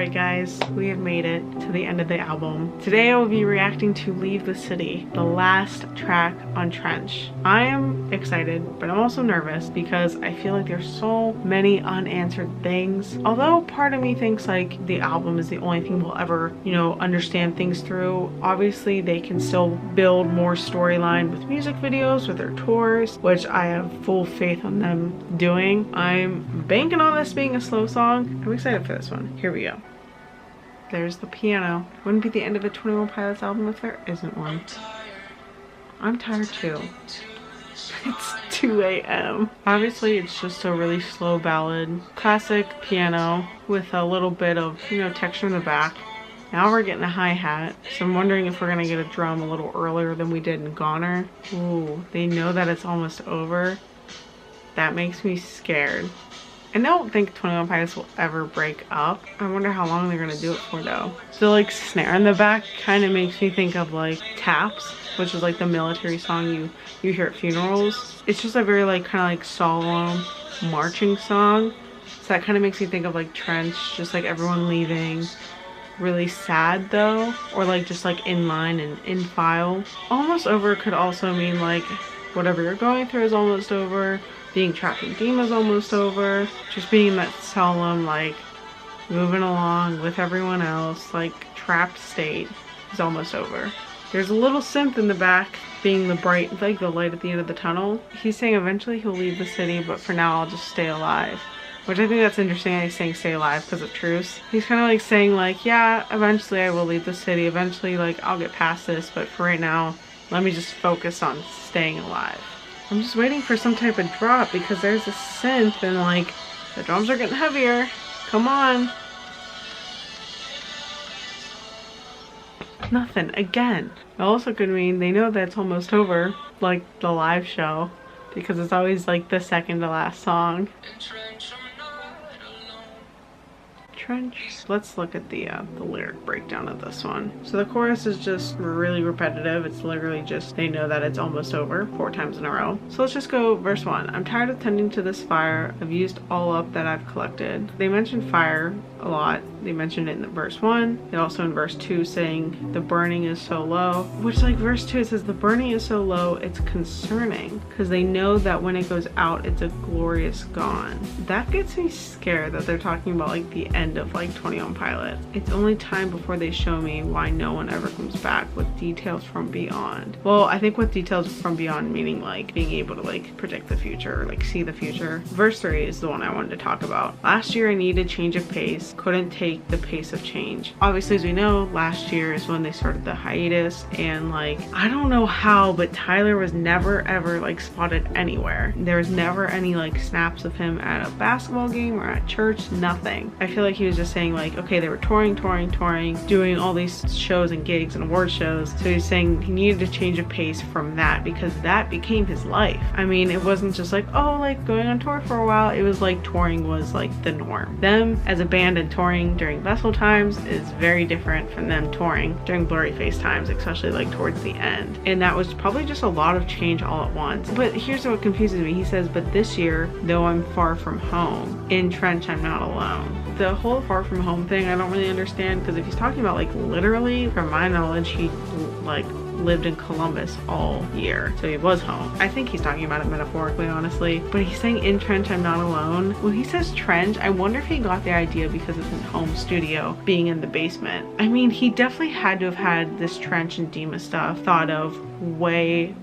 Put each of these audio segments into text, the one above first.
Alright guys, we have made it to the end of the album. Today I will be reacting to Leave the City, the last track on Trench. I am excited, but I'm also nervous because I feel like there's so many unanswered things. Although part of me thinks like the album is the only thing we'll ever, you know, understand things through. Obviously they can still build more storyline with music videos, with their tours, which I have full faith on them doing. I'm banking on this being a slow song. I'm excited for this one. Here we go. There's the piano. Wouldn't be the end of a 21 Pilots album if there isn't one. I'm tired too. It's 2 a.m. Obviously it's just a really slow ballad. Classic piano with a little bit of, you know, texture in the back. Now we're getting a hi-hat, so I'm wondering if we're gonna get a drum a little earlier than we did in Goner. Ooh, they know that it's almost over. That makes me scared. I don't think 21 Pilots will ever break up. I wonder how long they're gonna do it for though. The like snare in the back kind of makes me think of like Taps, which is like the military song you hear at funerals. It's just a very like kind of like solemn marching song. So that kind of makes me think of like Trench, just like everyone leaving. Really sad though, or like just like in line and in file. Almost over could also mean like whatever you're going through is almost over. Being trapped in Dima is almost over. Just being in that solemn, like, moving along with everyone else, like, trapped state is almost over. There's a little synth in the back, being the bright, like, the light at the end of the tunnel. He's saying eventually he'll leave the city, but for now I'll just stay alive. Which I think that's interesting. He's saying stay alive because of truce. He's kind of like saying, like, yeah, eventually I will leave the city. Eventually, like, I'll get past this, but for right now, let me just focus on staying alive. I'm just waiting for some type of drop because there's a synth and like the drums are getting heavier. Come on. Nothing again. It also could mean they know that it's almost over, like the live show, because it's always like the second to last song. Trench. Let's look at the lyric breakdown of this one. So the chorus is just really repetitive. It's literally just they know that it's almost over 4 times in a row. So let's just go verse 1. I'm tired of tending to this fire. I've used all up that I've collected. They mention fire a lot. They mentioned it in the verse 1. They also in verse 2 saying the burning is so low, which like verse 2 it says the burning is so low it's concerning because they know that when it goes out it's a glorious gone. That gets me scared that they're talking about like the end of like 21 Pilot. It's only time before they show me why no one ever comes back with details from beyond. Well, I think with details from beyond meaning like being able to like predict the future or like see the future. Verse 3 is the one I wanted to talk about. Last year I needed change of pace, couldn't take the pace of change. Obviously, as we know, last year is when they started the hiatus, and like I don't know how, but Tyler was never ever like spotted anywhere. There was never any like snaps of him at a basketball game or at church, nothing. I feel like he was just saying like, okay, they were touring, doing all these shows and gigs and award shows. So he's saying he needed to change a pace from that because that became his life. I mean, it wasn't just like, oh, like going on tour for a while. It was like touring was like the norm. Them as a band and touring during Vessel times is very different from them touring during Blurry Face times, especially like towards the end. And that was probably just a lot of change all at once. But here's what confuses me. He says, but this year, though I'm far from home, in Trench I'm not alone. The whole far from home thing I don't really understand, because if he's talking about like literally, from my knowledge, he like lived in Columbus all year, so he was home. I think he's talking about it metaphorically, honestly, but he's saying in Trench I'm not alone. When he says Trench, I wonder if he got the idea because it's his home studio being in the basement. I mean, he definitely had to have had this Trench and Dima stuff thought of way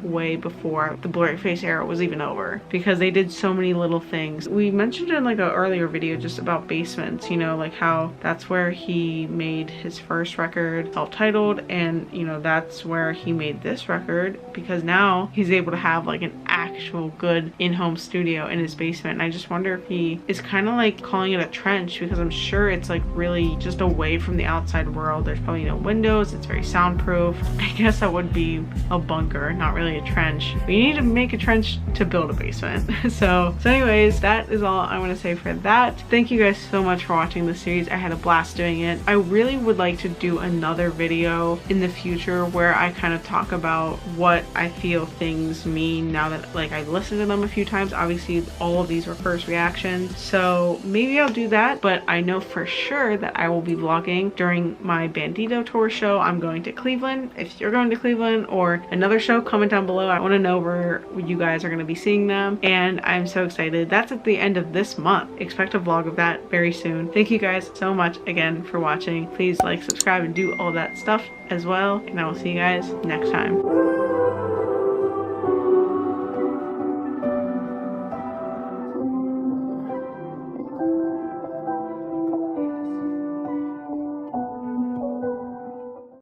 before the Blurry Face era was even over, because they did so many little things. We mentioned in like an earlier video just about basements, you know, like how that's where he made his first record self-titled, and you know that's where he made this record, because now he's able to have like an actual good in-home studio in his basement. And I just wonder if he is kind of like calling it a trench, because I'm sure it's like really just away from the outside world. There's probably no windows, it's very soundproof. I guess that would be a bunker, not really a trench. But you need to make a trench to build a basement. So anyways, that is all I want to say for that. Thank you guys so much for watching this series. I had a blast doing it. I really would like to do another video in the future where I kind of talk about what I feel things mean now that like I've listened to them a few times. Obviously all of these were first reactions, so maybe I'll do that. But I know for sure that I will be vlogging during my Bandito tour show. I'm going to Cleveland. If you're going to Cleveland or another show, comment down below. I want to know where you guys are going to be seeing them, and I'm so excited. That's at the end of this month. Expect a vlog of that very soon. Thank you guys so much again for watching. Please like, subscribe, and do all that stuff as well, and I will see you guys next time.